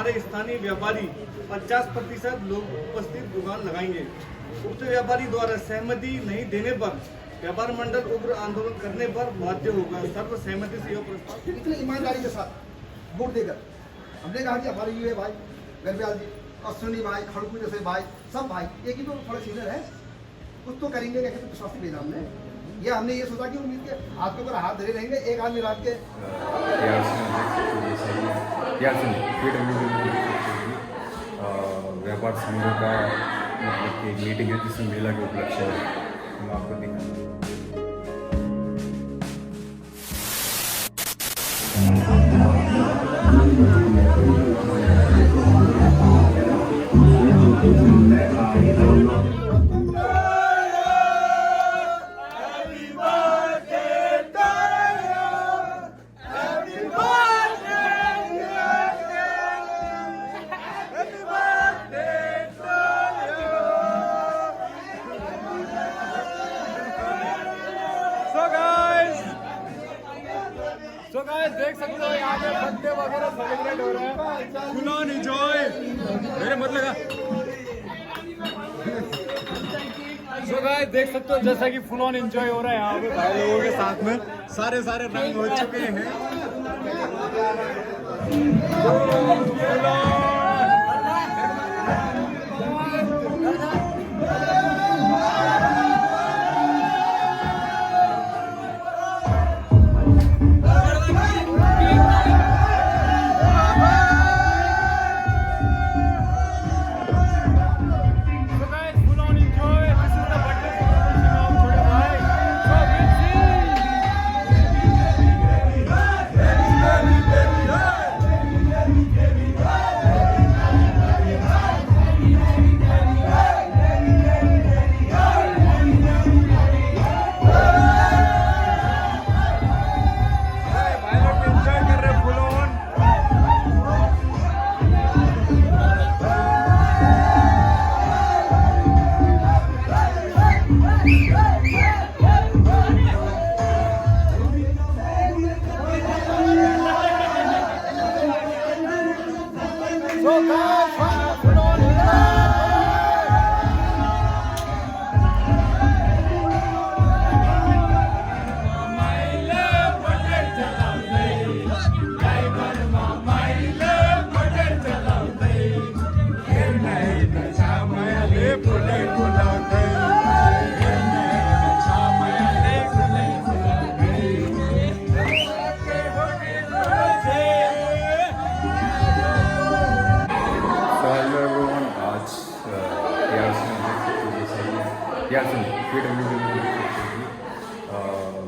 हमारे स्थानीय व्यापारी 50% लोग उपस्थित दुकान लगाएंगे। उक्त व्यापारी द्वारा सहमति नहीं देने पर व्यापार मंडल उग्र आंदोलन करने पर बाध्य होगा। सर्व सहमति से यह प्रस्ताव इतनी ईमानदारी के साथ वोट देकर हमने कहा कि हमारे ये भाई गरब्याल जी, अश्विनी भाई, खड़कू जैसे भाई, सब भाई एक ही तो थोड़ा सीनियर है, कुछ तो करेंगे। कहते विश्वास भेजा हमने ये सोचा कि उम्मीद के हाथ के ऊपर हाथ धरे रहेंगे, एक आदमी रात के व्यापार संघों का मतलब एक मीटिंग है जिसमें मेला के उपलक्ष्य है, हम आपको दिखाएंगे। So guys, देख सकते हो यहाँ पे बर्थडे वगैरह सेलिब्रेट हो रहा है। Full on enjoy. मेरे मत लगा। So guys, देख सकते हो जैसा कि फुल ऑन एंजॉय हो रहा है यहाँ पे भाई लोगों के साथ में। सारे रंग हो चुके हैं।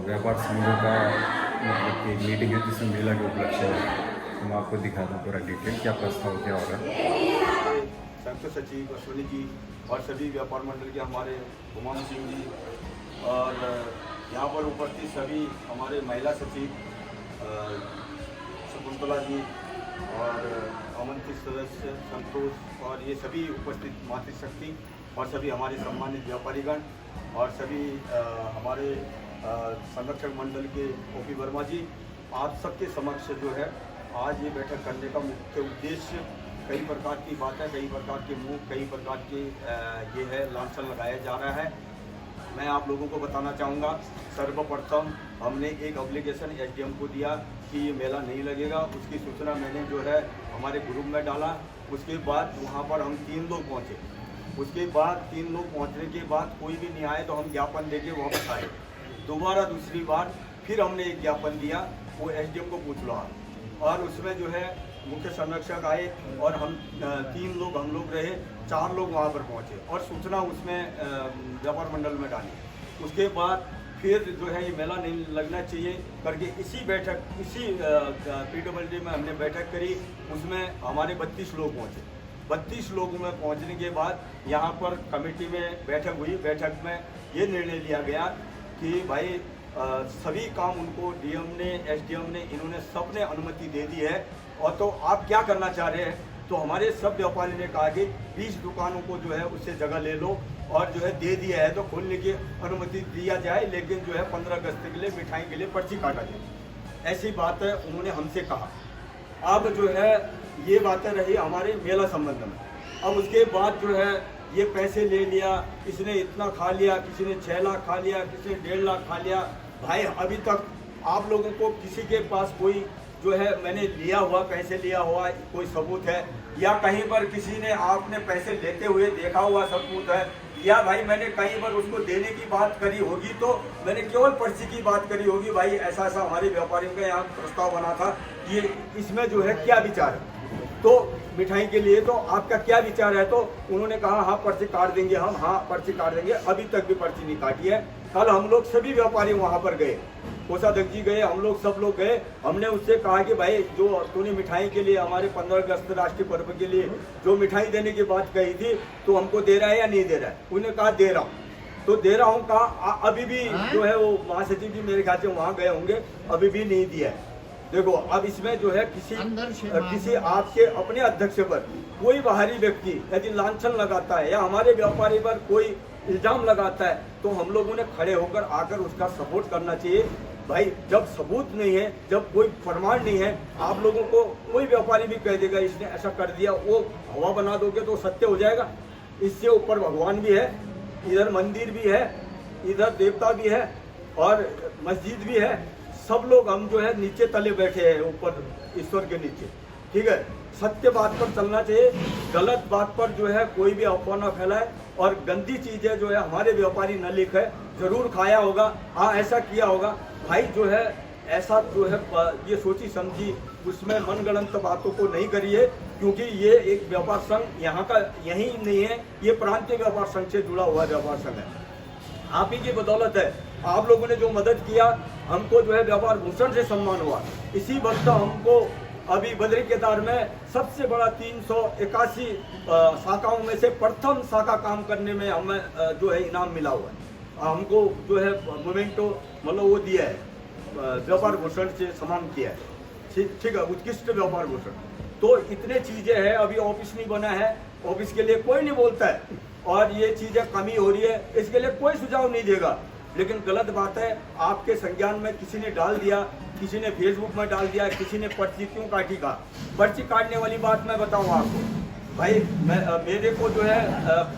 व्यापार संघों का मतलब एक मीटिंग है जिसमें मेला के उपलक्ष्य है, हम आपको दिखाते हैं पूरा डिटेल क्या प्रस्ताव क्या होगा। संयुक्त सचिव अश्विनी जी और सभी व्यापार मंडल के हमारे उमाम सिंह जी और यहाँ पर उपस्थित सभी हमारे महिला सचिव शकुंतला जी और आमंत्रित सदस्य संतोष और ये सभी उपस्थित मातृशक्ति और सभी हमारे सम्मानित व्यापारीगण और सभी हमारे संरक्षक मंडल के ओपी वर्मा जी, आप सबके समक्ष जो है आज ये बैठक करने का मुख्य उद्देश्य कई प्रकार की बातें, कई प्रकार के मुँह, कई प्रकार के ये है लांछन लगाया जा रहा है। मैं आप लोगों को बताना चाहूँगा, सर्वप्रथम हमने एक एप्लीकेशन एसडीएम को दिया कि ये मेला नहीं लगेगा। उसकी सूचना मैंने जो है हमारे ग्रुप में डाला। उसके बाद वहाँ पर हम 3 लोग पहुँचे। उसके बाद 3 लोग पहुँचने के बाद कोई भी नहीं आए तो हम ज्ञापन देके वापस आए। दोबारा दूसरी बार फिर हमने एक ज्ञापन दिया, वो एसडीएम को पूछ लो और उसमें जो है मुख्य संरक्षक आए और हम 3 लोग हम लोग रहे, 4 लोग वहाँ पर पहुँचे और सूचना उसमें व्यापार मंडल में डाली। उसके बाद फिर जो है ये मेला नहीं लगना चाहिए करके इसी PWD में हमने बैठक करी। उसमें हमारे 32 लोग पहुँचे। 32 लोगों में पहुँचने के बाद यहाँ पर कमेटी में बैठक हुई। बैठक में ये निर्णय लिया गया कि भाई सभी काम उनको डीएम ने, एसडीएम ने, इन्होंने सबने अनुमति दे दी है और तो आप क्या करना चाह रहे हैं। तो हमारे सब व्यापारी ने कहा कि 20 दुकानों को जो है उससे जगह ले लो और जो है दे दिया है तो खोलने की अनुमति दिया जाए, लेकिन जो है 15 अगस्त के लिए मिठाई के लिए पर्ची काटा जाए। ऐसी बात है उन्होंने हमसे कहा। अब जो है ये बातें रही हमारे मेला संबंध में। अब उसके बाद जो है ये पैसे ले लिया, इसने इतना खा लिया, किसी ने 6 लाख खा लिया, किसी ने 1.5 लाख खा लिया। भाई अभी तक आप लोगों को किसी के पास कोई जो है मैंने लिया हुआ, कैसे लिया हुआ कोई सबूत है, या कहीं पर किसी ने आपने पैसे लेते हुए देखा हुआ सबूत है, या भाई मैंने कहीं पर उसको देने की बात करी होगी तो मैंने केवल पर्ची की बात करी होगी, भाई ऐसा ऐसा हमारे व्यापारियों का यहाँ प्रस्ताव बना था, ये इसमें जो है क्या विचार है, तो मिठाई के लिए तो आपका क्या विचार है। तो उन्होंने कहा हाँ पर्ची काट देंगे हम, हाँ पर्ची काट देंगे। अभी तक भी पर्ची नहीं काटी है। कल हम लोग सभी व्यापारी वहाँ पर गए, कोषाध्यक्ष जी गए, हम लोग सब लोग गए। हमने उससे कहा कि भाई जो तूने मिठाई के लिए हमारे 15 अगस्त राष्ट्रीय पर्व के लिए जो मिठाई देने की बात कही थी तो हमको दे रहा है या नहीं दे रहा है। उन्होंने कहा दे रहा हूँ, तो दे रहा हूँ। कहा अभी भी जो है वो महासचिव जी मेरे ख्याल से वहाँ गए होंगे, अभी भी नहीं दिया है। देखो अब इसमें जो है किसी आपके अपने अध्यक्ष पर कोई बाहरी व्यक्ति यदि लांछन लगाता है या हमारे व्यापारी पर कोई इल्जाम लगाता है तो हम लोगों ने खड़े होकर आकर उसका सपोर्ट करना चाहिए। भाई जब सबूत नहीं है, जब कोई प्रमाण नहीं है, आप लोगों को कोई व्यापारी भी कह देगा इसने ऐसा कर दिया, वो हवा बना दोगे तो सत्य हो जाएगा। इससे ऊपर भगवान भी है, इधर मंदिर भी है, इधर देवता भी है और मस्जिद भी है। सब लोग हम जो है नीचे तले बैठे हैं, ऊपर ईश्वर के नीचे। ठीक है, सत्य बात पर चलना चाहिए, गलत बात पर जो है कोई भी अफवाह न फैलाए। और गंदी चीजें जो है हमारे व्यापारी न लिखे, जरूर खाया होगा, हाँ ऐसा किया होगा। भाई जो है ऐसा जो है ये सोची समझी उसमें मनगढ़ंत बातों को नहीं करिए, क्योंकि ये एक व्यापार संघ यहाँ का यही नहीं है, ये प्रांतीय व्यापार संघ से जुड़ा हुआ व्यापार संघ है। आप ही की बदौलत है, आप लोगों ने जो मदद किया, हमको जो है व्यापार भूषण से सम्मान हुआ। इसी वक्त हमको अभी बद्री केदार में सबसे बड़ा 381 शाखाओं में से प्रथम शाखा काम करने में हमें जो है इनाम मिला हुआ है। हमको जो है मोमेंटो मतलब वो दिया है, व्यापार भूषण से सम्मान किया है। ठीक है, उत्कृष्ट व्यापार भूषण। तो इतने चीजें हैं, अभी ऑफिस नहीं बना है, ऑफिस के लिए कोई नहीं बोलता है और ये चीजें कमी हो रही है, इसके लिए कोई सुझाव नहीं देगा। लेकिन गलत बात है, आपके संज्ञान में किसी ने डाल दिया, किसी ने फेसबुक में डाल दिया, किसी ने पर्ची क्यों काटी का। पर्ची काटने वाली बात मैं बताऊं आपको, भाई मेरे को जो है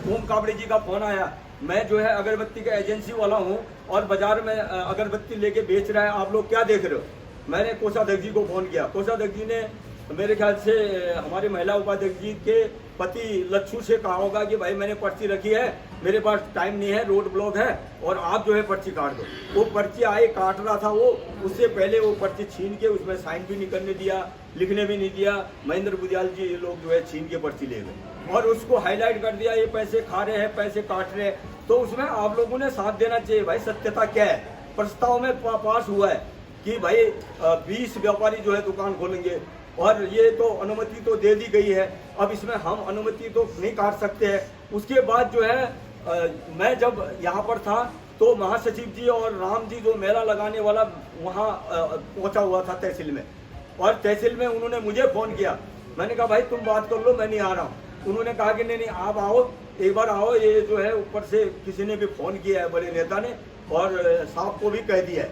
ओम काबड़े जी का फोन आया। मैं जो है अगरबत्ती का एजेंसी वाला हूं और बाजार में अगरबत्ती लेके बेच रहा है, आप लोग क्या देख रहे हो। मैंने कोषाध्यक्ष जी को फोन किया, कोषाध्यक्ष जी ने मेरे ख्याल से हमारे महिला उपाध्यक्ष जी के पति लच्छू से कहा होगा कि भाई मैंने पर्ची रखी है, मेरे पास टाइम नहीं है, रोड ब्लॉक है और आप जो है पर्ची काट दो। वो पर्ची आए काट रहा था वो, उससे पहले वो पर्ची छीन के उसमें साइन भी नहीं करने दिया, लिखने भी नहीं दिया। महेंद्र बुदियाल जी ये लोग जो है छीन के पर्ची ले गए और उसको हाईलाइट कर दिया, ये पैसे खा रहे हैं, पैसे काट रहे हैं। तो उसमें आप लोगों ने साथ देना चाहिए। भाई सत्यता क्या है, प्रस्ताव में पास हुआ है कि भाई 20 व्यापारी जो है दुकान खोलेंगे और ये तो अनुमति तो दे दी गई है। अब इसमें हम अनुमति तो नहीं काट सकते हैं। उसके बाद जो है मैं जब यहाँ पर था तो महासचिव जी और राम जी जो मेला लगाने वाला वहाँ पहुँचा हुआ था तहसील में, और तहसील में उन्होंने मुझे फ़ोन किया। मैंने कहा भाई तुम बात कर लो, मैं नहीं आ रहा हूँ। उन्होंने कहा कि नहीं आप आओ, एक बार आओ। ये जो है ऊपर से किसी ने भी फ़ोन किया है, बड़े नेता ने, और साहब को भी कह दिया है।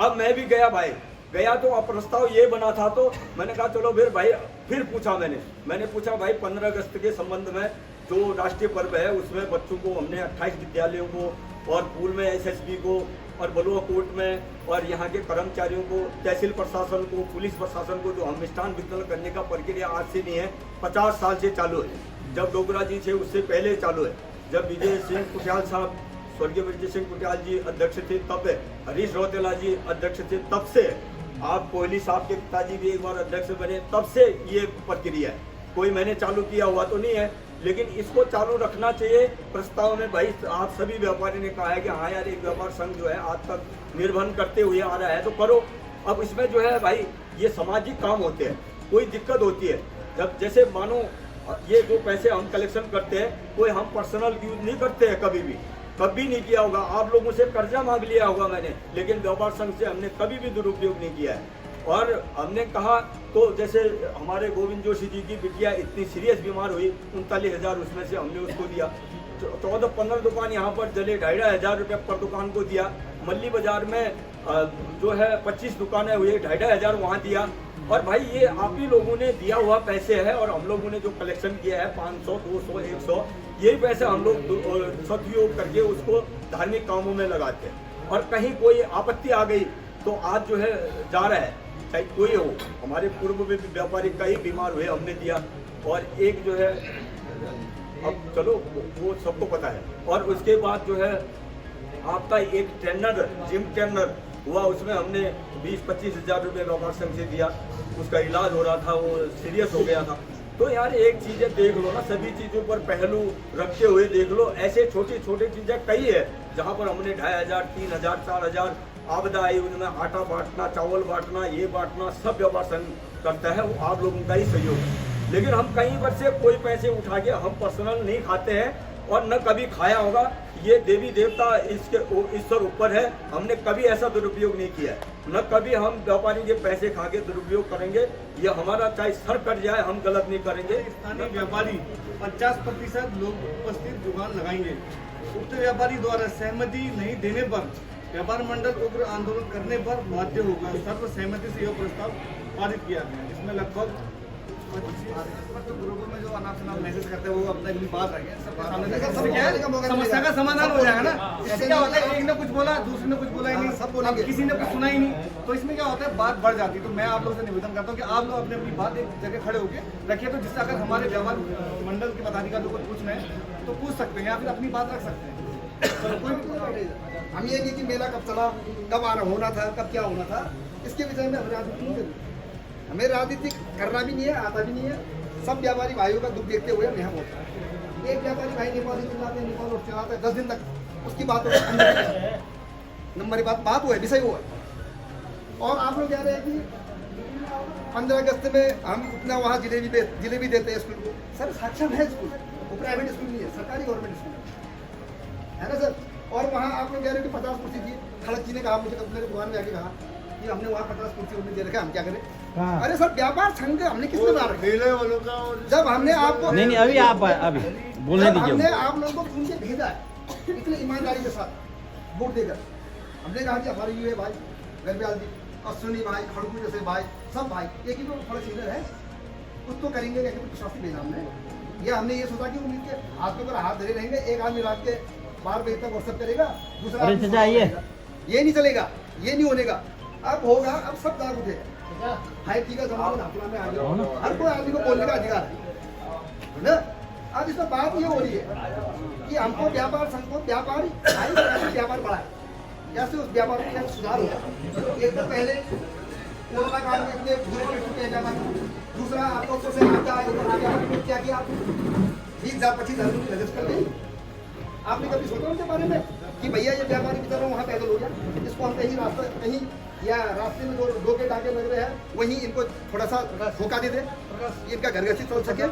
अब मैं भी गया भाई, गया तो अब प्रस्ताव ये बना था तो मैंने कहा चलो फिर भाई, फिर पूछा मैंने पूछा भाई 15 अगस्त के संबंध में जो राष्ट्रीय पर्व है उसमें बच्चों को हमने 28 विद्यालयों को और पूल में एसएसबी को और बलुआ कोर्ट में और यहाँ के कर्मचारियों को, तहसील प्रशासन को, पुलिस प्रशासन को जो हम मिष्ठान वितरण करने का प्रक्रिया आज से नहीं है, 50 साल से चालू है। जब डोगरा जी थे उससे पहले चालू है। जब विजय सिंह कुटियाल साहब, स्वर्गीय विजय सिंह कुटियाल जी अध्यक्ष थे तब, हरीश रौतेला जी अध्यक्ष थे तब से, आप कोहली साहब के पिताजी भी एक बार अध्यक्ष बने, तब से ये प्रक्रिया है। कोई मैंने चालू किया हुआ तो नहीं है, लेकिन इसको चालू रखना चाहिए। प्रस्ताव में भाई आप सभी व्यापारी ने कहा है कि हाँ यार एक व्यापार संघ जो है आज तक निर्वहन करते हुए आ रहा है तो करो। अब इसमें जो है भाई ये सामाजिक काम होते हैं, कोई दिक्कत होती है जब जैसे मानो ये जो पैसे हम कलेक्शन करते हैं कोई हम पर्सनल यूज नहीं करते हैं, कभी नहीं किया होगा। आप लोगों से कर्जा मांग लिया होगा मैंने, लेकिन व्यापार संघ से हमने कभी भी दुरुपयोग नहीं किया है। और हमने कहा तो जैसे हमारे गोविंद जोशी जी की बिटिया इतनी सीरियस बीमार हुई, 39,000 उसमें से हमने उसको दिया। 14-15 दुकान यहाँ पर जले, 2,500 रुपये पर दुकान को दिया। मल्ली बाजार में जो है 25 दुकानें हुई, 2,500 वहाँ दिया। और भाई ये आप ही लोगों ने दिया हुआ पैसे है और हम लोगों ने जो कलेक्शन किया है 500, 200, 100 यही पैसे हम लोग सदुपयोग करके उसको धार्मिक कामों में लगाते हैं। और कहीं कोई आपत्ति आ गई तो आज जो है जा रहा है, चाहे कोई हो। हमारे पूर्व में भी व्यापारी कई बीमार हुए, हमने दिया। और एक जो है अब चलो वो सबको पता है। और उसके बाद जो है आपका एक ट्रेनर, जिम ट्रेनर हुआ, उसमें हमने 20-25 हज़ार रुपये व्यापार संघ से दिया। उसका इलाज हो रहा था, वो सीरियस हो गया था। तो यार एक चीज़ें देख लो ना, सभी चीज़ों पर पहलू रखते हुए देख लो। ऐसे छोटी छोटी चीज़ें कई है जहाँ पर हमने 2500, 3000, 4000 आपदा आई, उनमें आटा बांटना, चावल बांटना, ये बांटना, सब व्यापार संघ करता है, वो आप लोगों का ही सहयोग है। लेकिन हम कहीं पर से कोई पैसे उठा के हम पर्सनल नहीं खाते हैं और न कभी खाया होगा। ये देवी देवता इसके ईश्वर ऊपर है, हमने कभी ऐसा दुरुपयोग नहीं किया है। न कभी हम व्यापारी के पैसे खा के दुरुपयोग करेंगे। ये हमारा चाहे सर कट जाए, हम गलत नहीं करेंगे। स्थानीय व्यापारी 50% लोग उपस्थित दुकान लगाएंगे। उक्त व्यापारी द्वारा सहमति नहीं देने पर व्यापार मंडल उग्र आंदोलन करने पर बाध्य होगा। सर्व सहमति से यह प्रस्ताव पारित किया गया। इसमें लगभग ग्रुपों में जो अनाप शनाप मैसेज करते हैं वो अपना अपनी बात रखें, सबके सामने समस्या का समाधान हो जाएगा ना। इससे क्या होता है, एक ने कुछ बोला, दूसरे ने कुछ बोला ही नहीं, सब बोलेंगे, किसी ने कुछ सुना ही नहीं, तो इसमें क्या होता है, बात बढ़ जाती है। तो मैं आप लोगों से निवेदन करता हूँ कि आप लोग अपनी अपनी बात एक जगह खड़े होकर रखिए, तो जिससे अगर हमारे व्यापार मंडल के पदाधिकारी को पूछना है तो पूछ सकते हैं या फिर अपनी बात रख सकते हैं। कोई हम ये नहीं कि मेला कब चला, कब आना होना था, कब क्या होना था, इसके विषय में हमें राजनीति करना भी नहीं है, आता भी नहीं है। सब व्यापारी भाइयों का दुख देखते हुए हम यहाँ बोलते हैं। एक व्यापारी भाई नेपाल से चिल्लाते हैं, नेपाल और चलाते हैं 10 दिन तक, उसकी बात नंबर बात वो है, विषय वो है। और आप लोग कह रहे हैं कि 15 अगस्त में हम अपना वहाँ जिलेबी देते हैं स्कूल को। सर सक्षम है स्कूल, वो प्राइवेट स्कूल नहीं है, सरकारी गवर्नमेंट स्कूल है ना सर। और वहाँ आप लोग कह रहे हो कि 50 कुर्सी थी। खड़क जी ने कहा मुझे, मेरे दुकान में आके कहा कि हमने वहाँ 50 कुर्सी उन्हें दे रखा, हम क्या करें। अरे सर व्यापार संघ हमने किसने मार रखा? जब हमने आपको नहीं अभी आप अभी बोलने दीजिए। हमने आप लोगों को चुन के भेजा है इतनी ईमानदारी के साथ वोट देकर। हमने कहा कि हमारे युवा भाई गरब्याल जी, अश्विनी भाई, खड़कू जैसे भाई, सब भाई एक ही तो थोड़ा सीनियर है, कुछ तो करेंगे। क्या विश्वास भेजा हमने, ये हमने ये सोचा कि उम्मीद के हाथ के ऊपर हाथ धरे रहेंगे। एक आदमी रात के 12 बजे तक व्हाट्सएप करेगा, दूसरा ये नहीं चलेगा, ये नहीं होने का। अब होगा, अब सब जाग उठेगा। 5G का जमाना अपना में आ गया, हर कोई आदमी को बोलने का अधिकार है ना। आज इसमें बात ये हो रही है कि हमको व्यापार संघ को व्यापारी व्यापार बढ़ाए, कैसे उस व्यापार में कैसे सुधार होगा। एक तो पहले कोरोना काल में इतने बुरे पेट के व्यापार, दूसरा आप लोग से क्या किया, 20,000 25,000 रुपये रजिस्टर कर गई। आपने कभी सोचा उनके बारे में कि भैया ये व्यापारी की तरह वहाँ पैदल हो गया, इसको हम कहीं रास्ता कहीं या रास्ते में जो डोके टाके लग रहे हैं वहीं इनको थोड़ा सा धोखा दे दे, इनका घर गृहस्थी चल सके।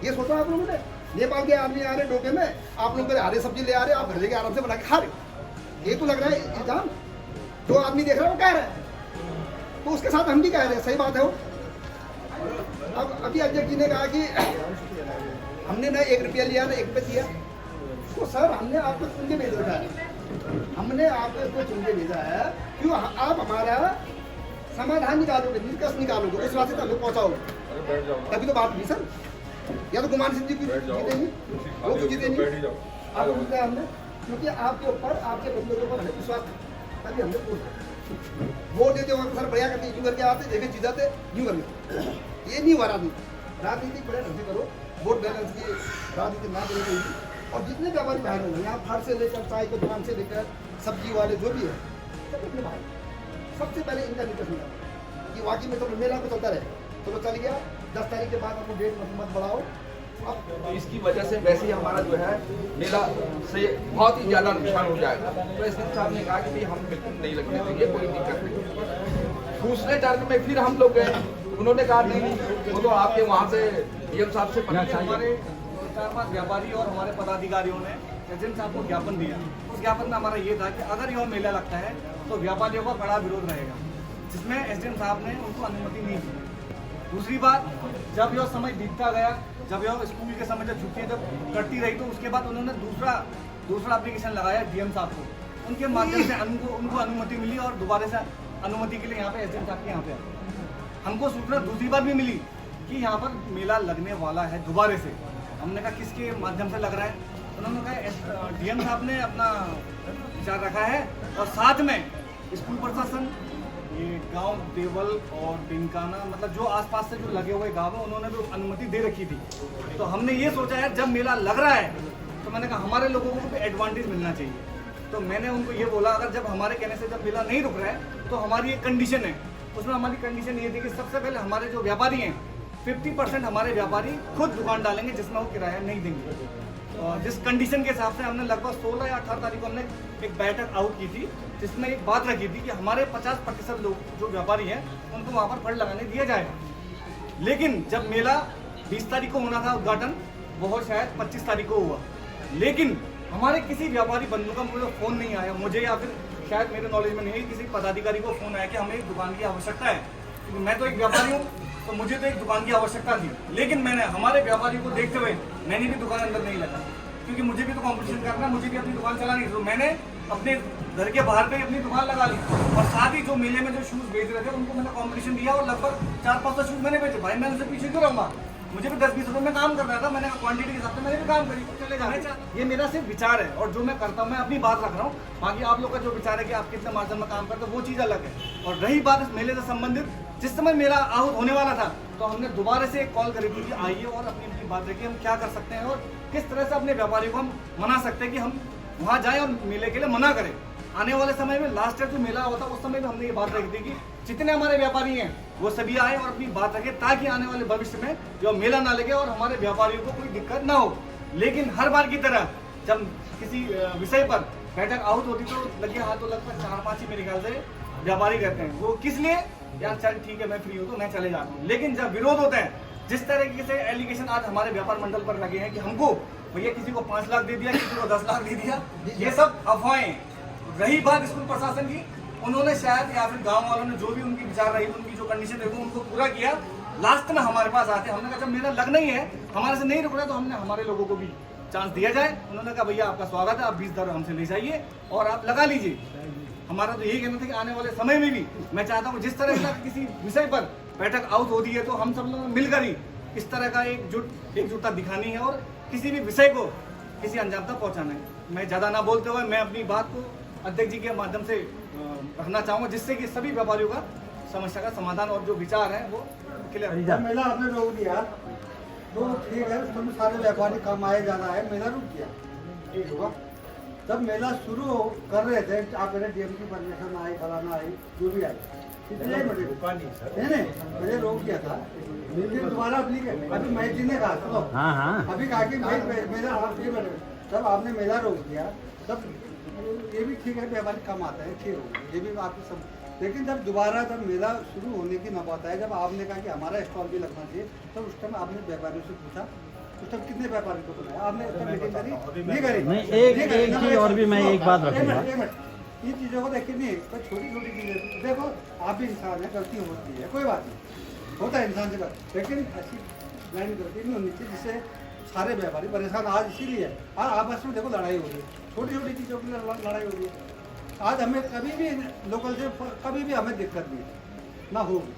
ये सोचा आप लोगों ने। नेपाल के आदमी आ रहे डोके में, आप लोग हरे सब्जी ले आ रहे, आप घर लेके आराम से बना के खा रहे। ये तो लग रहा है इल्जाम जो आदमी देख रहा है वो कह रहा है, तो उसके साथ हम भी कह रहे हैं, सही बात है वो। अब अभी अध्यक्ष जी ने कहा कि हमने ना 1 रुपया लिया ना 1 रुपये दिया, तो सर हमने आपको चुन के भेज रखा है, हमने आपको इसको चुन के भेजा है। क्यों आप हमारा समाधान निकालोगे, निष्कर्ष निकालोगे, उस बात से तक पहुँचाओगे, तभी तो बात नहीं सर। या तो गुमान सिंह जी जीते नहीं, वो तो जीते नहीं, आपको मिलता है हमने, क्योंकि आपके ऊपर, आपके बंदों के ऊपर हमें विश्वास था, तभी हमने पूछ वोट देते वहाँ सर बढ़िया करते, यूँ करके आते, देखे जीताते, यूँ करके। ये नहीं हुआ राजनीति बड़े ढंग से करो, वोट बैलेंस की राजनीति ना करो। और जितने व्यापारी भाई होंगे यहाँ, फल से लेकर चाय की दुकान से लेकर सब्जी वाले जो भी है, सब अपने भाई, सबसे पहले इनका निकल मिला कि वाकई में तो मेला तो चलता रहे, तो चल गया। 10 तारीख के बाद आपको डेट मत बढ़ाओ। अब इसकी वजह से वैसे ही हमारा जो है मेला से बहुत ही ज़्यादा नुकसान हो जाएगा। तो एसडीएम साहब ने कहा कि भाई हम बिल्कुल नहीं लगने देंगे, कोई दिक्कत नहीं। दूसरे टर्न में फिर हम लोग गए, उन्होंने कहा नहीं, वो तो आपके वहाँ से डीएम साहब से हमारे 4-5 व्यापारी और हमारे पदाधिकारियों ने एसडीएम साहब को ज्ञापन दिया। उस ज्ञापन में हमारा ये था कि अगर यह मेला लगता है तो व्यापारियों का बड़ा विरोध रहेगा, जिसमें एसडीएम साहब ने उनको अनुमति नहीं दी। दूसरी बात, जब यह समय बीतता गया, जब यह स्कूल के समय जब छुट्टियाँ जब कटती रही, तो उसके बाद उन्होंने दूसरा एप्लीकेशन लगाया डीएम साहब को, उनके माध्यम से उनको अनुमति मिली और दोबारा से अनुमति के लिए यहाँ पे एसडीएम साहब के यहाँ पे हमको सूचना दूसरी बार भी मिली कि यहाँ पर मेला लगने वाला है दोबारा से। हमने कहा किसके माध्यम से लग रहा है? उन्होंने कहा डीएम साहब ने अपना विचार रखा है और साथ में स्कूल प्रशासन, ये गांव देवल और बिनकाना, मतलब जो आसपास से जो लगे हुए गांव हैं, उन्होंने भी अनुमति दे रखी थी। तो हमने ये सोचा है जब मेला लग रहा है तो मैंने कहा हमारे लोगों को भी एडवांटेज मिलना चाहिए। तो मैंने उनको ये बोला अगर जब हमारे कहने से जब मेला नहीं रुक रहा है तो हमारी एक कंडीशन है। उसमें हमारी कंडीशन ये थी कि सबसे पहले हमारे जो व्यापारी हैं 50% हमारे व्यापारी खुद दुकान डालेंगे जिसमें वो किराया नहीं देंगे। और जिस कंडीशन के हिसाब से हमने लगभग 16 या 18 तारीख को हमने एक बैठक आउट की थी जिसमें एक बात रखी थी कि हमारे 50% लोग जो व्यापारी हैं उनको वहाँ पर फंड लगाने दिया जाएगा। लेकिन जब मेला 20 तारीख को होना था उद्घाटन, वो शायद 25 तारीख को हुआ, लेकिन हमारे किसी व्यापारी बंधु का मुझे फ़ोन नहीं आया, मुझे या फिर शायद मेरे नॉलेज में नहीं है, किसी पदाधिकारी को फ़ोन आया कि हमें एक दुकान की आवश्यकता है। क्योंकि मैं तो एक व्यापारी हूँ तो मुझे तो एक दुकान की आवश्यकता थी, लेकिन मैंने हमारे व्यापारी को देखते हुए मैंने भी दुकान अंदर नहीं लगा, क्योंकि मुझे भी तो कंपटीशन करना है, मुझे भी अपनी दुकान चलानी है। तो मैंने अपने घर के बाहर पे अपनी दुकान लगा ली और साथ ही जो मेले में जो शूज़ बेच रहे थे उनको मैंने कंपटीशन दिया और लगभग 400-500 शूज़ मैंने बेचे। भाई मैं उनसे पीछे क्यों रहूँगा, मुझे भी 10-20 रुपये में काम करना था, मैंने क्वांटिटी के हिसाब से मैंने भी काम करी, चले जाना। ये मेरा सिर्फ विचार है और जो मैं करता हूँ मैं अपनी बात रख रहा हूँ। बाकी आप लोग का जो विचार है कि आप कितने मार्जिन में काम करते हो वो चीज़ अलग है। और रही बात इस मेले से संबंधित, जिस समय मेला आहूत होने वाला था तो हमने दोबारा से एक कॉल करी थी कि आइए और अपनी अपनी बात रखिए, हम क्या कर सकते हैं और किस तरह से अपने व्यापारियों को हम मना सकते हैं कि हम वहाँ जाएँ और मेले के लिए मना करें। आने वाले समय में लास्ट ईयर जो मेला होता उस समय में हमने ये बात रखी थी कि जितने हमारे व्यापारी हैं वो सभी आए और अपनी बात रखें ताकि आने वाले भविष्य में जो मेला ना लगे और हमारे व्यापारियों को कोई दिक्कत ना हो। लेकिन हर बार की तरह जब किसी विषय पर बैठक आउट होती तो लगे हाथ तो लगभग 4-5 ही मेरे ख्याल से व्यापारी रहते हैं। वो किस लिए, यार चल ठीक है मैं फ्री हूँ तो मैं चले जाता हूँ। लेकिन जब विरोध होता है, जिस तरीके से एलिगेशन आज हमारे व्यापार मंडल पर लगे हैं कि हमको भैया किसी को 5 लाख दे दिया, किसी को 10 लाख दे दिया, ये सब अफवाहें। रही बात स्कूल प्रशासन की, उन्होंने शायद या फिर गांव वालों ने जो भी उनकी विचार रही, उनकी जो कंडीशन रही उनको पूरा किया। लास्ट में हमारे पास आते हमने कहा जब मेरा लगना ही है, हमारे से नहीं रुक रहा तो हमने हमारे लोगों को भी चांस दिया जाए। उन्होंने कहा भैया आपका स्वागत है, आप 20 दर हमसे ले जाइए और आप लगा लीजिए। हमारा तो यही कहना था कि आने वाले समय में भी मैं चाहता हूँ जिस तरह का किसी विषय पर बैठक आउट होती है तो हम सब लोग मिलकर ही इस तरह का एकजुटता दिखानी है और किसी भी विषय को किसी अंजाम तक पहुँचाना है। मैं ज़्यादा ना बोलते हुए मैं अपनी बात को अध्यक्ष जी के माध्यम से रखना चाहूँगा जिससे कि सभी व्यापारियों का समस्या का समाधान और जो विचार है वो क्लियर हो जाए। मेला आपने रोक दिया तो ठीक है, उसमें सारे व्यापारी कम आए जाना है, मेला रुक गया, ठीक होगा। जब मेला शुरू कर रहे थे आप मेरे डीएम की परमिशन आई, फलाना आई, जो भी आई, इसलिए मैंने रोक दिया था। लेकिन दोबारा अभी मैं जी ने कहा चलो अभी कहा कि मेरा जब आपने मेला रोक दिया तब ये भी ठीक है, व्यापारी कम आता है, ठीक होगा, ये भी आपकी सब। लेकिन जब दोबारा जब मेला शुरू होने की नौबत है, जब आपने कहा कि हमारा स्टॉल भी लगना चाहिए, तब उस टाइम आपने व्यापारियों से पूछा, उस टाइम कितने व्यापारी को बुलाया आपने? उस टाइम मीटिंग करी नहीं करी? नहीं, एक चीज और भी मैं एक बात रखूंगा, इन चीज़ों को देखिए नहीं, तो छोटी छोटी चीज़ें देखो, आप भी इंसान है, गलती होती है, कोई बात नहीं, होता है इंसान से बात, लेकिन ऐसी लाइन गलती नहीं होनी चाहिए जिससे सारे व्यापारी परेशान। आज इसीलिए आपस में देखो लड़ाई हो रही है, छोटी छोटी चीज़ों की लड़ाई हो रही है। आज हमें कभी भी लोकल से कभी भी हमें दिक्कत नहीं ना होगी,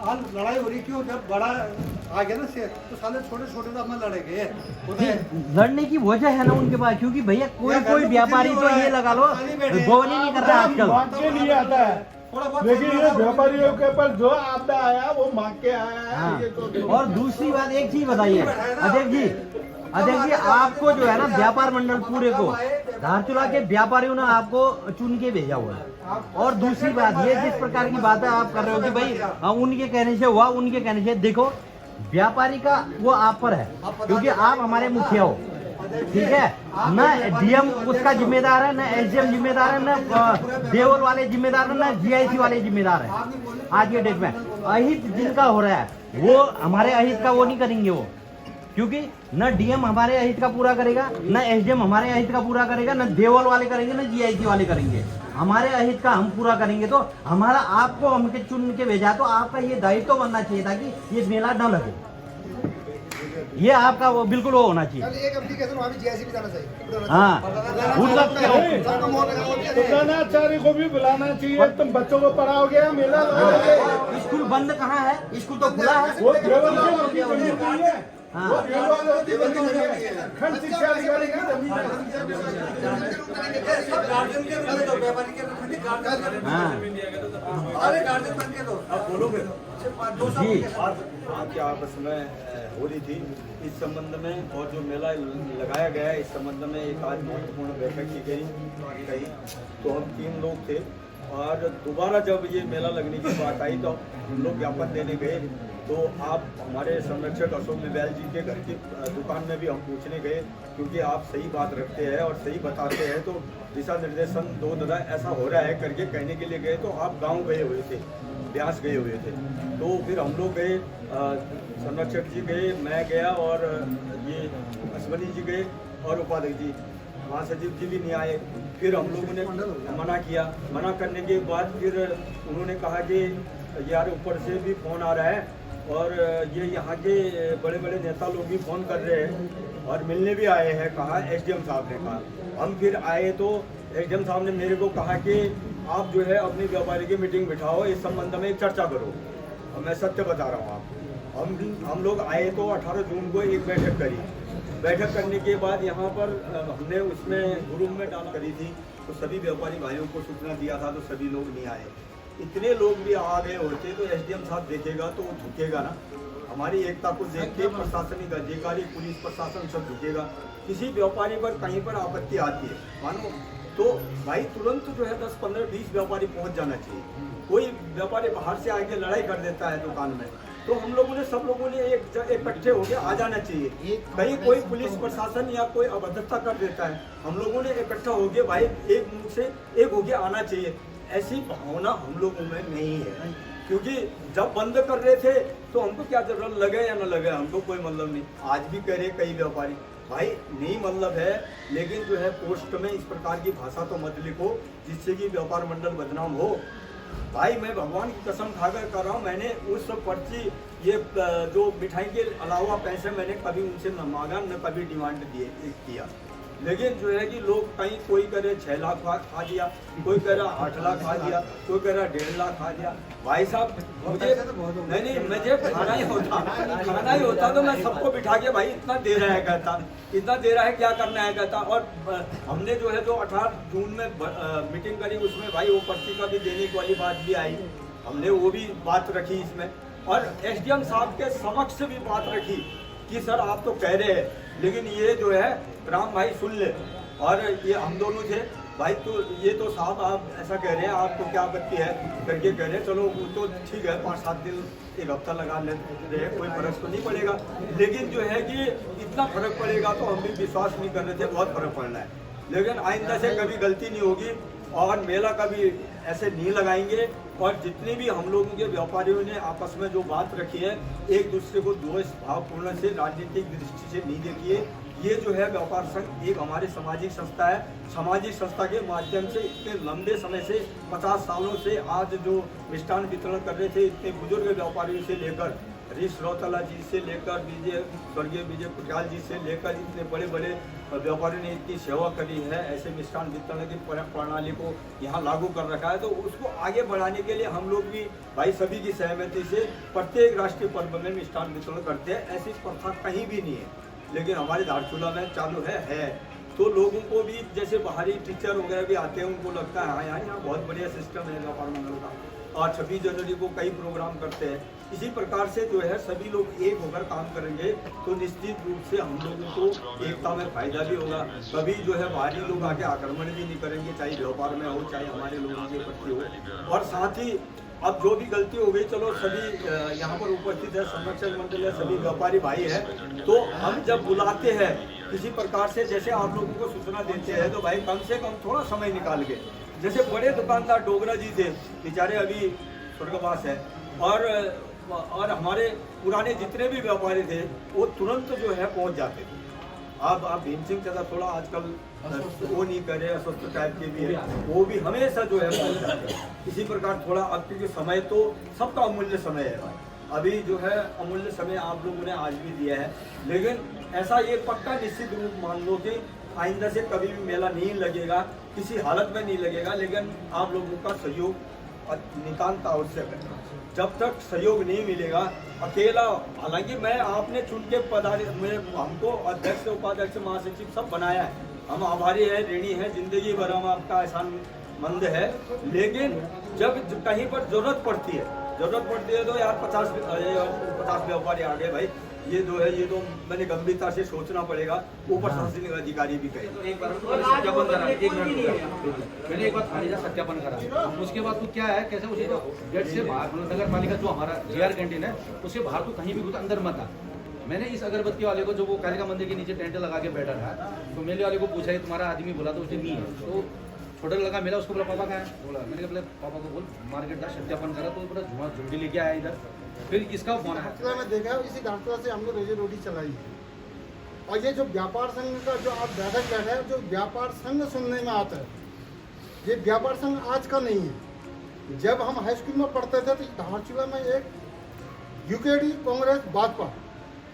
आज लड़ाई हो रही क्यों? जब बड़ा आ गया ना से तो साले छोटे छोटे तो हमें लड़े गए। लड़ने की वजह है ना उनके पास, क्योंकि भैया कोई व्यापारी तो ये लगा लो बोल ही नहीं कर रहा आजकल नहीं आता है, लेकिन ये व्यापारियों के ऊपर जो आपदा आया वो मांग के आया है। ये तो और दूसरी बात एक चीज बताइए अध्यक्ष जी, आपको जो है ना व्यापार मंडल पूरे को धारचूला के व्यापारियों ने आपको चुन के भेजा हुआ है। और दूसरी बात ये जिस प्रकार की बातें आप कर रहे हो कि भाई उनके कहने से हुआ, उनके कहने से, देखो व्यापारी का वो आप पर है क्योंकि आप हमारे मुखिया हो, ठीक है न डीएम उसका जिम्मेदार है, न एसडीएम जिम्मेदार है, न देवल वाले जिम्मेदार है, न जीआईसी वाले जिम्मेदार है। आज के डेट में अहित जिनका हो रहा है वो हमारे अहित का वो नहीं करेंगे वो, क्योंकि न डीएम हमारे अहित का पूरा करेगा, न एसडीएम हमारे अहित का पूरा करेगा, न देवल वाले करेंगे, न जीआईसी वाले करेंगे। हमारे अहित का हम पूरा करेंगे तो हमारा आपको हमके चुन के भेजा तो आपका ये दायित्व बनना चाहिए था कि ये मेला न लगे। ये आपका वो बिल्कुल वो होना चाहिए। कल एक एप्लीकेशन वहाँ भी जीआईसी भी जाना चाहिए। हाँ उन तो प्रधानाचार्य को भी बुलाना चाहिए। तुम बच्चों को पढ़ाओगे या मेला लगाओगे? स्कूल बंद कहाँ है? स्कूल तो खुला है। वो देवबंद की जमीन नहीं है। हाँ। वो देवबंद की जमीन है। खंड शिक्षा अधिकारी की जमीन है। हाँ अब बोलोगे जी बात क्या आपस में हो रही थी इस संबंध में, और जो मेला लगाया गया है इस संबंध में एक आज महत्वपूर्ण बैठक की गई। तो हम 3 लोग थे, और दोबारा जब ये मेला लगने की बात आई तो हम लोग ज्ञापन देने गए। तो आप हमारे संरक्षक अशोक निबैल जी के घर की दुकान में भी हम पूछने गए, क्योंकि आप सही बात रखते हैं और सही बताते हैं। तो दिशा निर्देशन 2 तरह ऐसा हो रहा है करके कहने के लिए गए, तो आप गांव गए हुए थे, ब्यास गए हुए थे। तो फिर हम लोग गए, संरक्षक जी गए, मैं गया, और ये अश्वनी जी गए, और उपाध्यक्ष जी, महासचिव जी भी नहीं आए। फिर हम लोगों ने मना किया। मना करने के बाद फिर उन्होंने कहा कि यार ऊपर से भी फ़ोन आ रहा है, और ये यहाँ के बड़े बड़े नेता लोग भी फ़ोन कर रहे हैं और मिलने भी आए हैं, कहा एसडीएम साहब ने कहा। हम फिर आए तो एसडीएम साहब ने मेरे को कहा कि आप जो है अपनी व्यापारी की मीटिंग बिठाओ, इस संबंध में एक चर्चा करो। और मैं सत्य बता रहा हूँ आपको, हम लोग आए तो 18 जून को एक बैठक करी। बैठक करने के बाद यहाँ पर हमने उसमें ग्रुप में डाल करी थी, तो सभी व्यापारी भाइयों को सूचना दिया था, तो सभी लोग नहीं आए। इतने लोग भी आ गए होते तो एसडीएम साहब देखेगा तो वो झुकेगा ना। हमारी एकता को देख के प्रशासनिक अधिकारी, पुलिस प्रशासन सब झुकेगा। किसी व्यापारी पर कहीं पर आपत्ति आती है मानो, तो भाई तुरंत जो है 10, 15, 20 व्यापारी पहुंच जाना चाहिए। कोई व्यापारी बाहर से आके लड़ाई कर देता है दुकान में, तो हम लोगों ने, सब लोगों ने इकट्ठे होकर आ जाना चाहिए। कहीं कोई पुलिस प्रशासन या कोई अभद्रता कर देता है, हम लोगों ने इकट्ठा होकर भाई एक मुंह से एक होकर आना चाहिए। ऐसी भावना हम लोगों में नहीं है, क्योंकि जब बंद कर रहे थे तो हमको क्या जरूरत लगे या न लगे, हमको कोई मतलब नहीं। आज भी कह रहे कई व्यापारी भाई नहीं मतलब है, लेकिन जो है पोस्ट में इस प्रकार की भाषा तो मत लिखो जिससे कि व्यापार मंडल बदनाम हो। भाई मैं भगवान की कसम खाकर कर रहा हूँ, मैंने उस पर्ची ये जो मिठाई के अलावा पैसे मैंने कभी उनसे न मांगा, न कभी डिमांड किया। लेकिन जो है कि लोग कहीं कोई करे 6 लाख खा दिया, कोई कह रहा 8 लाख खा दिया, कोई कह रहा 1.5 लाख खा दिया। भाई साहब मुझे नहीं, मुझे खाना ही होता तो मैं सबको बिठा के भाई इतना दे रहा है कहता, इतना दे रहा है क्या करना है कहता। और हमने जो है जो 18 जून में मीटिंग करी, उसमें भाई वो पर्ची का भी देने वाली बात भी आई, हमने वो भी बात रखी इसमें। और एसडीएम साहब के समक्ष भी बात रखी कि सर आप तो कह रहे हैं, लेकिन ये जो है राम भाई सुन ले। और ये हम दोनों थे भाई, तो ये तो साहब आप ऐसा कह रहे हैं, आपको क्या आपत्ति है करके कह रहे हैं। चलो वो तो ठीक है, 5-7 दिन 1 हफ्ता लगा ले रहे हैं, कोई फर्क तो नहीं पड़ेगा। लेकिन जो है कि इतना फर्क पड़ेगा तो हम भी विश्वास नहीं कर रहे थे, बहुत फर्क पड़ना है। लेकिन आइंदा से कभी गलती नहीं होगी, और मेला कभी ऐसे नहीं लगाएंगे। और जितने भी हम लोगों के व्यापारियों ने आपस में जो बात रखी है, एक दूसरे को द्वेष भावपूर्ण से राजनीतिक दृष्टि से नहीं देखिए। ये जो है व्यापार संघ एक हमारी सामाजिक संस्था है। सामाजिक संस्था के माध्यम से इतने लंबे समय से 50 सालों से आज जो मिष्ठान वितरण कर रहे थे, इतने बुजुर्ग व्यापारियों से लेकर हरीश रौतला जी से लेकर स्वर्गीय विजय कुटियाल जी से लेकर इतने बड़े बड़े व्यापारियों ने इतनी सेवा करी है, ऐसे मिष्ठान वितरण की प्रणाली को यहाँ लागू कर रखा है। तो उसको आगे बढ़ाने के लिए हम लोग भी भाई सभी की सहमति से प्रत्येक राष्ट्रीय पर्व में मिष्ठान वितरण करते हैं। ऐसी प्रथा कहीं भी नहीं है, लेकिन हमारे धारचूला में चालू है। तो लोगों को भी, जैसे बाहरी टीचर वगैरह भी आते हैं, उनको लगता है हाँ यार यहाँ बहुत बढ़िया सिस्टम है व्यापार मंडल का, और 26 जनवरी को कई प्रोग्राम करते हैं। इसी प्रकार से जो है सभी लोग एक होकर काम करेंगे तो निश्चित रूप से हम लोगों को एकता में फायदा भी होगा। कभी जो है बाहरी लोग आके आक्रमण भी नहीं करेंगे, चाहे व्यापार में हो चाहे हमारे लोगों के प्रति हो। और साथ ही अब जो भी गलती हो गई, चलो सभी यहाँ पर उपस्थित है, संरक्षक मंडल है, सभी व्यापारी भाई है, तो हम जब बुलाते हैं किसी प्रकार से, जैसे आप लोगों को सूचना देते हैं, तो भाई कम से कम थोड़ा समय निकाल के, जैसे बड़े दुकानदार डोगरा जी थे बेचारे अभी स्वर्गवास है, और हमारे पुराने जितने भी व्यापारी थे वो तुरंत जो है पहुंच जाते थे। अब आप भीम सिंह चाचा थोड़ा आजकल वो नहीं करे, अस्वस्थ टाइप के भी है, वो भी हमेशा जो है पहुंच जाते हैं। इसी प्रकार थोड़ा अब क्योंकि समय तो सबका अमूल्य समय है भाई, अभी जो है अमूल्य समय आप लोगों ने आज भी दिया है, लेकिन ऐसा ये पक्का निश्चित रूप मान लो कि आइंदा से कभी भी मेला नहीं लगेगा, किसी हालत में नहीं लगेगा, लेकिन आप लोगों का सहयोग नितांत आवश्यक है। जब तक सहयोग नहीं मिलेगा अकेला, हालांकि मैं आपने चुन के हमको अध्यक्ष उपाध्यक्ष महासचिव सब बनाया है, हम आभारी है, ऋणी है, जिंदगी भर हम आपका एहसान मंद है, लेकिन जब कहीं पर जरूरत पड़ती है तो यार 50 व्यापारी आ गए भाई, ये तो मैंने गंभीरता से सोचना पड़ेगा, ऊपर प्रशासनिक अधिकारी भी कहे। तो एक बार सत्यापन करा, 1 मिनट मैंने एक बार थाने का सत्यापन करा, उसके बाद तो क्या है, कैसे उसे गेट से बाहर नगर पालिका जो हमारा जीआर कैंटीन है उसके बाहर तो कहीं भी कुछ अंदर मत आ। मैंने इस अगरबत्ती वाले को, जो वो कालिका मंदिर के नीचे टेंट लगा के बैठा था, तो मेले वाले को पूछा कि तुम्हारा आदमी बोला, तो उसे नहीं है, तो छोटा लगा मेला, उसको बोला पापा कहाँ है, बोला मैंने कहा पापा को बोल मार्केट का सत्यापन करा, तो पूरा झुंडी लेके आया इधर, फिर इसका फोन आया। में देखा इसी डाक्टर से हमने रोजी रोटी चलाई है। और ये जो व्यापार संघ का जो आप बैठक बैठा है, जो व्यापार संघ सुनने में आता है, ये व्यापार संघ आज का नहीं है। जब हम हाई स्कूल में पढ़ते थे तो धारचूला में एक यूकेडी, कांग्रेस, भाजपा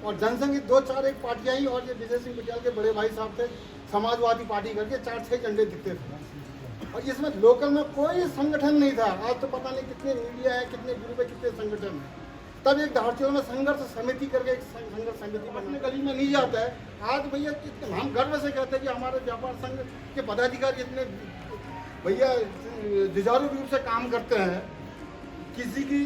और जनसंघ की 2-4 एक पार्टियां ही, और ये विजय सिंह पटियाल के बड़े भाई साहब थे, समाजवादी पार्टी करके 4-6 झंडे दिखते थे, और इसमें लोकल में कोई संगठन नहीं था। आज तो पता नहीं कितने मीडिया है, कितने ग्रुप है, कितने संगठन है। तब एक धारचूला में संघर्ष समिति करके एक संघर्ष समिति अपने गली में नहीं जाता है। आज भैया हम गर्व से कहते हैं कि हमारे व्यापार संघ के पदाधिकारी इतने भैया जुझारू रूप से काम करते हैं। किसी की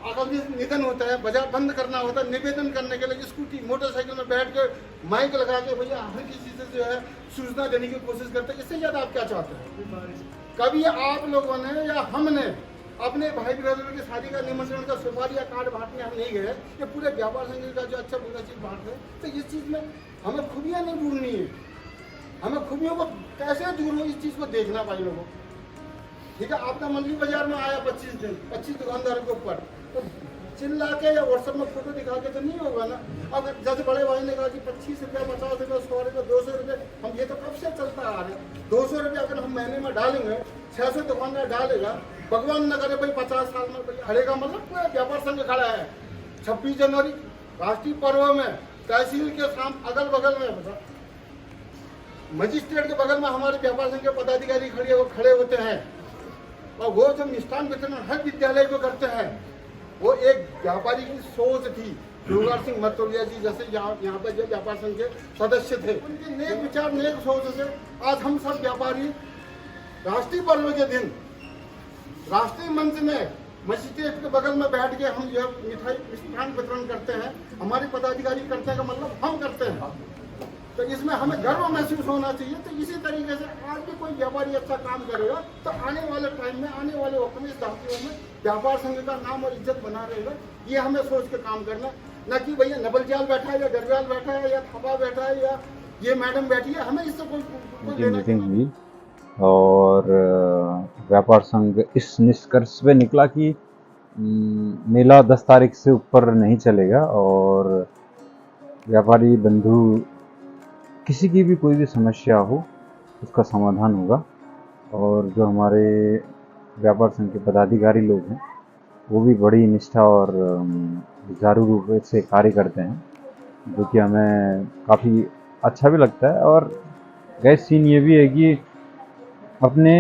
अकाल निधन होता है, बाजार बंद करना होता है, निवेदन करने के लिए स्कूटी मोटरसाइकिल में बैठ के माइक लगा के भैया हर किसी से जो है सूचना देने की कोशिश करते हैं। इससे ज़्यादा आप क्या चाहते हैं? कभी आप लोगों ने या हमने अपने भाई ब्रदर की शादी का निमंत्रण का सुपारी या कार्ड बांटने हम नहीं गए, ये पूरे व्यापार संघ का जो अच्छा बुरा चीज़ बांट रहे, तो इस चीज़ में हमें खूबियाँ नहीं ढूंढनी है, हमें खूबियों को कैसे दूर हो इस चीज़ को देखना भाई लोगों। ठीक है, आपका मंडली बाजार में आया 25 दिन 25 दुकानदारों के ऊपर, तो चिल्ला के या व्हाट्सएप में फोटो दिखा के तो नहीं होगा ना। अब जैसे बड़े भाई ने कहा कि 25 रुपया, 50 रुपया, 100 रुपया, 200 रुपये, हम ये तो कब से चलता आ रहे हैं। 200 रुपया अगर हम महीने में डालेंगे, 600 दुकानदार डालेगा, भगवान न करे भाई 50 साल में भाई हरेगा, मतलब पूरा व्यापार संघ खड़ा है। 26 जनवरी राष्ट्रीय पर्व में तहसील के साम अगल बगल में मजिस्ट्रेट के बगल में हमारे व्यापार संघ के पदाधिकारी खड़े होते हैं, और वो जो मिष्ठान वितरण हर विद्यालय को करते हैं, वो एक व्यापारी की सोच थी। योगार सिंह मथुरिया जी जैसे यहाँ पर जो व्यापार संघ के सदस्य थे, उनके नेक विचार, नेक सोच से आज हम सब व्यापारी राष्ट्रीय पर्व के दिन राष्ट्रीय मंच में मजिस्ट्रेट के बगल में बैठ के हम यह मिठाई मिष्ठान वितरण करते हैं। हमारे पदाधिकारी करते हैं का मतलब हम करते हैं, तो इसमें हमें गर्व महसूस होना चाहिए। तो इसी तरीके से आज भी कोई व्यापारी अच्छा काम करेगा तो आने वाले टाइम में, आने वाले वक्त में इस धारचूला में व्यापार संघ का नाम और इज्जत बना रहेगा। ये हमें सोच के काम करना, न कि भैया नबलजाल बैठा है या गरवाल बैठा है या थपा बैठा है या ये मैडम बैठी है, हमें इससे कोई मीटिंग हुई और व्यापार संघ इस निष्कर्ष पे निकला कि मेला 10 तारीख से ऊपर नहीं चलेगा, और व्यापारी बंधु किसी की भी कोई भी समस्या हो उसका समाधान होगा। और जो हमारे व्यापार संघ के पदाधिकारी लोग हैं वो भी बड़ी निष्ठा और सुचारू रूप से कार्य करते हैं, जो कि हमें काफ़ी अच्छा भी लगता है। और गैस सीन ये भी है कि अपने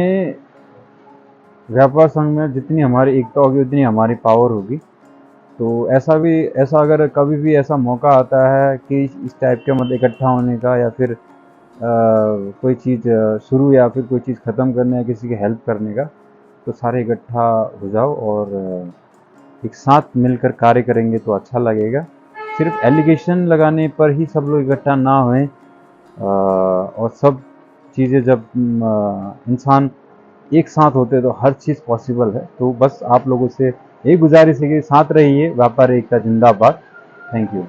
व्यापार संघ में जितनी हमारी एकता होगी उतनी हमारी पावर होगी। तो ऐसा अगर कभी भी ऐसा मौका आता है कि इस टाइप के मतलब इकट्ठा होने का, या फिर कोई चीज़ शुरू या फिर कोई चीज़ ख़त्म करने या किसी की हेल्प करने का, तो सारे इकट्ठा हो जाओ और एक साथ मिलकर कार्य करेंगे तो अच्छा लगेगा। सिर्फ एलिगेशन लगाने पर ही सब लोग इकट्ठा ना होएं, और सब चीज़ें जब इंसान एक साथ होते तो हर चीज़ पॉसिबल है। तो बस आप लोगों से एक गुजारिश है कि साथ रहिए, व्यापार एकता जिंदाबाद। Thank you.